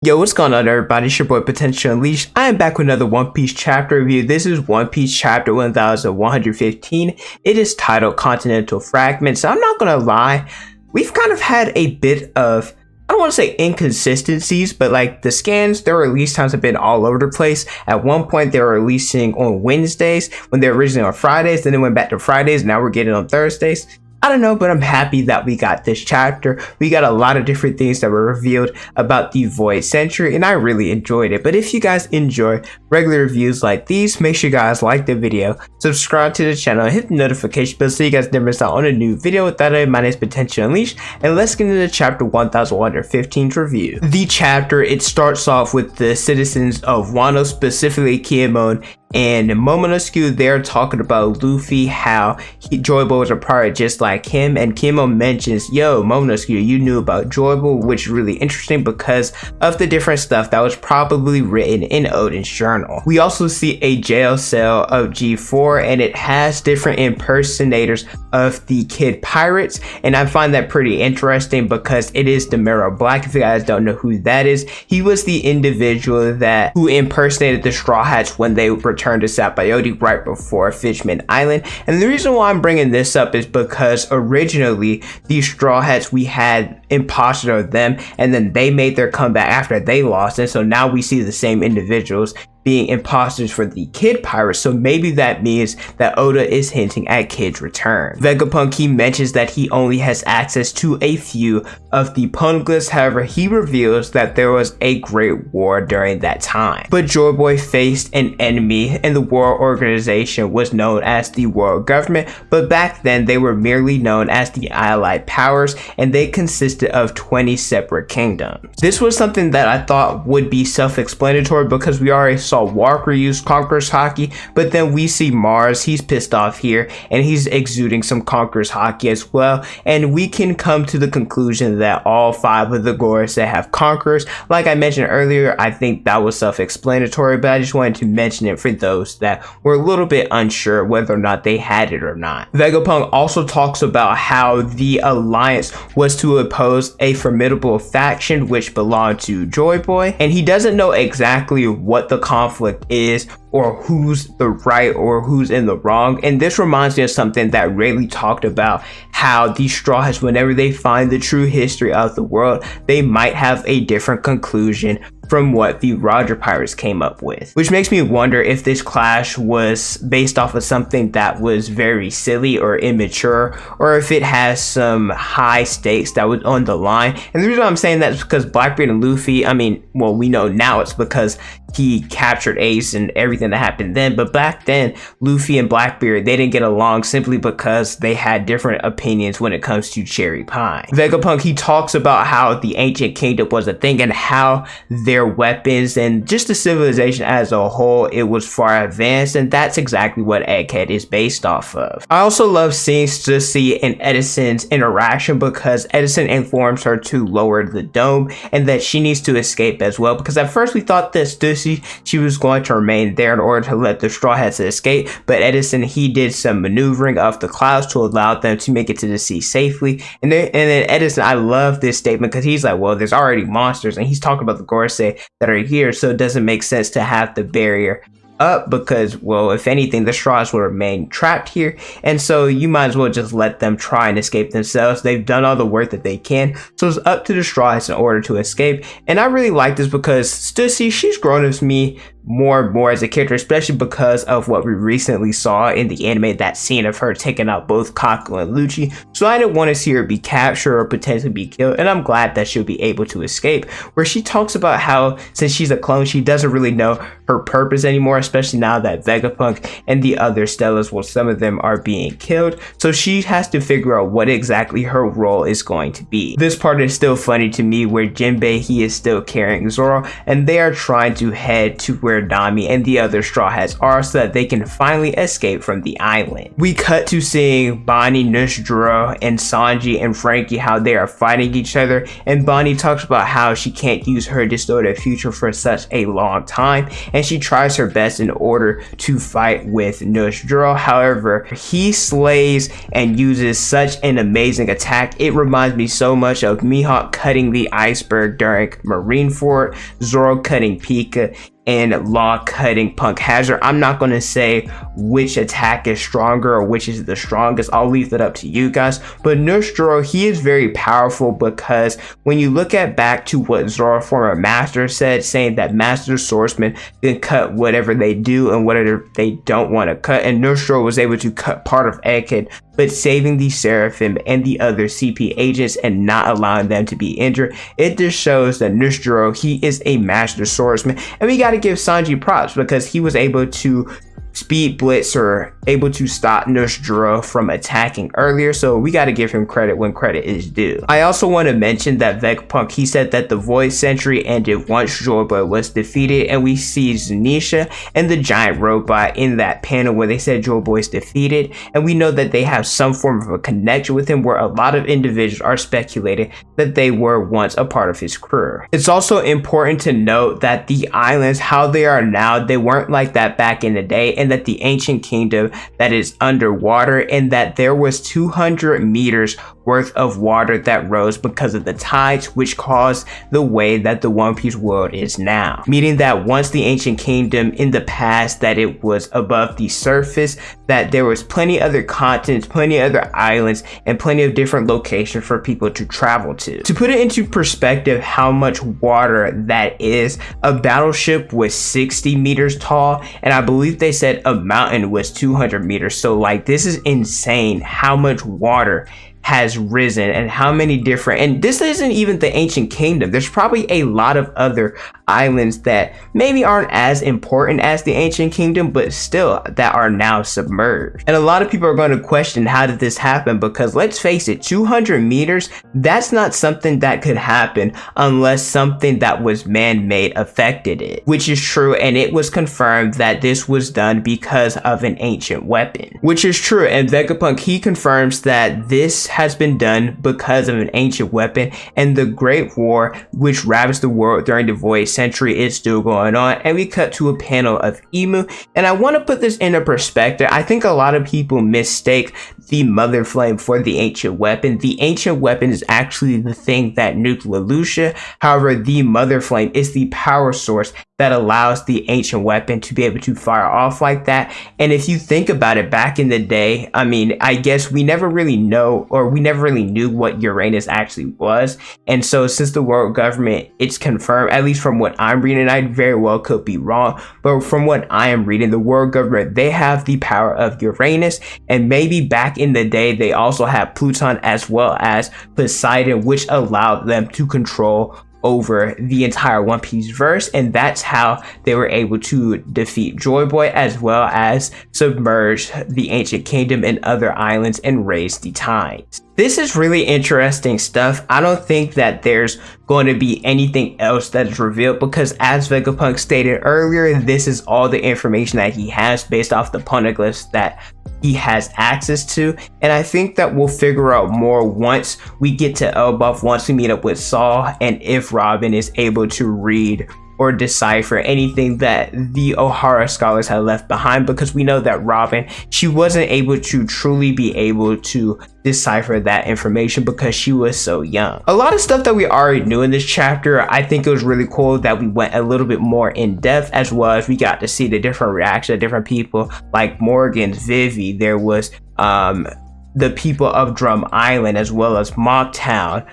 Yo, what's going on everybody? It's your boy Potential Unleashed. I am back with another One Piece chapter review. This is One Piece chapter 1115. It is titled Continental Fragments. I'm not gonna lie, we've kind of had a bit of, I don't want to say inconsistencies, but like the scans, their release times have been all over the place. At one point they were releasing on Wednesdays when they were originally on Fridays, then it went back to Fridays, now we're getting on Thursdays. I don't know, but I'm happy that we got this chapter. We got a lot of different things that were revealed about the Void Century, and I really enjoyed it. But if you guys enjoy regular reviews like these, make sure you guys like the video, subscribe to the channel, and hit the notification bell so you guys never miss out on a new video. With that, my name is Potential Unleashed, and let's get into chapter 1115's review. The chapter, it starts off with the citizens of Wano, specifically Kinemon and Momonosuke. They're talking about Luffy, how Joyboy was a pirate just like him, and Kinemon mentions, yo, Momonosuke, you knew about Joyboy, which is really interesting because of the different stuff that was probably written in Oden's journal. We also see a jail cell of G4, and it has different impersonators of the Kid Pirates, and I find that pretty interesting because it is Demiro Black. If you guys don't know who that is, he was the individual who impersonated the Straw Hats when they returned to Sabayoti right before Fishman Island. And the reason why I'm bringing this up is because originally these Straw Hats, we had imposter of them, and then they made their comeback after they lost, and so now we see the same individuals being imposters for the Kid Pirates, so maybe that means that Oda is hinting at Kid's return. Vegapunk, he mentions that he only has access to a few of the poneglyphs. However, he reveals that there was a great war during that time. But Joyboy faced an enemy, and the world organization was known as the World Government, but back then they were merely known as the Allied Powers, and they consisted of 20 separate kingdoms. This was something that I thought would be self-explanatory because we already saw Walker use Conqueror's Haki, but then we see Mars, he's pissed off here, and he's exuding some Conqueror's Haki as well, and we can come to the conclusion that all 5 of the Gorosei have Conquerors. Like I mentioned earlier, I think that was self-explanatory, but I just wanted to mention it for those that were a little bit unsure whether or not they had it or not. Vegapunk also talks about how the alliance was to oppose a formidable faction which belonged to Joyboy, and he doesn't know exactly what the conflict is or who's the right or who's in the wrong. And this reminds me of something that Rayleigh talked about, how the Straw Hats, whenever they find the true history of the world, they might have a different conclusion from what the Roger Pirates came up with, which makes me wonder if this clash was based off of something that was very silly or immature, or if it has some high stakes that was on the line. And the reason I'm saying that is because Blackbeard and Luffy, I mean, well, we know now it's because he captured Ace and everything that happened then, but back then Luffy and Blackbeard, they didn't get along simply because they had different opinions when it comes to cherry pie. Vegapunk, he talks about how the ancient kingdom was a thing and how their weapons and just the civilization as a whole, it was far advanced, and that's exactly what Egghead is based off of. I also love seeing Stussy and Edison's interaction because Edison informs her to lower the dome and that she needs to escape as well, because at first we thought that Stussy, she was going to remain there in order to let the Straw Hats escape, but Edison, he did some maneuvering of the clouds to allow them to make it to the sea safely. And then Edison, I love this statement because he's like, well, there's already monsters, and he's talking about the Gorosei that are here, so it doesn't make sense to have the barrier up because, well, if anything, the Straws will remain trapped here, and so you might as well just let them try and escape themselves. They've done all the work that they can, so it's up to the Straws in order to escape. And I really like this because Stussy, she's grown as me more and more as a character, especially because of what we recently saw in the anime, that scene of her taking out both Kaku and Lucci. So I didn't want to see her be captured or potentially be killed, and I'm glad that she'll be able to escape, where she talks about how since she's a clone, she doesn't really know her purpose anymore, especially now that Vegapunk and the other Stellas, well, some of them are being killed, so she has to figure out what exactly her role is going to be. This part is still funny to me where Jinbei, he is still carrying Zoro, and they are trying to head to where Nami and the other Straw Hats are so that they can finally escape from the island. We cut to seeing Bonnie, Nujsuro, and Sanji and Frankie how they are fighting each other, and Bonnie talks about how she can't use her distorted future for such a long time, and she tries her best in order to fight with Nujsuro. However, he slays and uses such an amazing attack. It reminds me so much of Mihawk cutting the iceberg during Marineford, Zoro cutting Pika, and Law cutting Punk Hazard. I'm not going to say which attack is stronger or which is the strongest. I'll leave that up to you guys. But Nujsuro, he is very powerful because when you look at back to what Zoro former master said, saying that master swordsmen can cut whatever they do and whatever they don't want to cut, and Nujsuro was able to cut part of Egghead, but saving the Seraphim and the other CP agents and not allowing them to be injured. It just shows that Nujsuro, he is a master swordsman, and we got to give Sanji props because he was able to speed blitz or able to stop Nujsuro from attacking earlier, so we got to give him credit when credit is due. I also want to mention that Vegapunk, he said that the Void Century ended once Joyboy was defeated, and we see Zunisha and the giant robot in that panel where they said Joyboy's defeated, and we know that they have some form of a connection with him where a lot of individuals are speculating that they were once a part of his crew. It's also important to note that the islands, how they are now, they weren't like that back in the day, and that the ancient kingdom that is underwater, and that there was 200 meters worth of water that rose because of the tides, which caused the way that the One Piece world is now. Meaning that once the ancient kingdom in the past, that it was above the surface, that there was plenty other continents, plenty other islands, and plenty of different locations for people to travel to. To put it into perspective how much water that is, a battleship was 60 meters tall, and I believe they said a mountain was 200 meters. So like, this is insane how much water has risen and how many different, and this isn't even the ancient kingdom. There's probably a lot of other islands that maybe aren't as important as the ancient kingdom, but still that are now submerged. And a lot of people are going to question, how did this happen? Because let's face it, 200 meters, that's not something that could happen unless something that was man-made affected it, which is true. And it was confirmed that this was done because of an ancient weapon, which is true. And Vegapunk, he confirms that this has been done because of an ancient weapon, and the Great War, which ravaged the world during the Void Century, is still going on. And we cut to a panel of Emu, and I want to put this into perspective. I think a lot of people mistake the Mother Flame for the ancient weapon. The ancient weapon is actually the thing that nuked Lelouch. However, the Mother Flame is the power source that allows the ancient weapon to be able to fire off like that. And if you think about it, back in the day, I mean, I guess we never really know, or we never really knew what Uranus actually was. And so since the world government, it's confirmed, at least from what I'm reading, I very well could be wrong, but from what I am reading, the world government, they have the power of Uranus, and maybe back in the day, they also had Pluton as well as Poseidon, which allowed them to control over the entire One Piece verse, and that's how they were able to defeat Joyboy as well as submerge the ancient kingdom and other islands and raise the tides. This is really interesting stuff. I don't think that there's going to be anything else that is revealed because, as Vegapunk stated earlier, this is all the information that he has based off the poneglyphs that he has access to, and I think that we'll figure out more once we get to Elbaf, once we meet up with Saul, and if Robin is able to read or decipher anything that the O'Hara scholars had left behind, because we know that Robin, she wasn't able to truly be able to decipher that information because she was so young. A lot of stuff that we already knew in this chapter, I think it was really cool that we went a little bit more in depth, as well as we got to see the different reactions of different people like Morgan's, Vivi, there was the people of Drum Island, as well as Mocktown.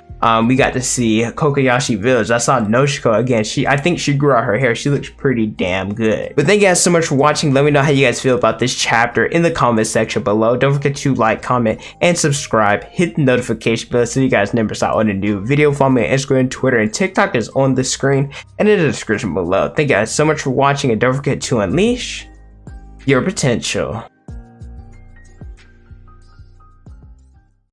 We got to see Kokoyashi Village. I saw Noshiko again. I think she grew out her hair. She looks pretty damn good. But thank you guys so much for watching. Let me know how you guys feel about this chapter in the comment section below. Don't forget to like, comment, and subscribe. Hit the notification bell so you guys never miss out on a new video. Follow me on Instagram, Twitter, and TikTok is on the screen and in the description below. Thank you guys so much for watching, and don't forget to unleash your potential.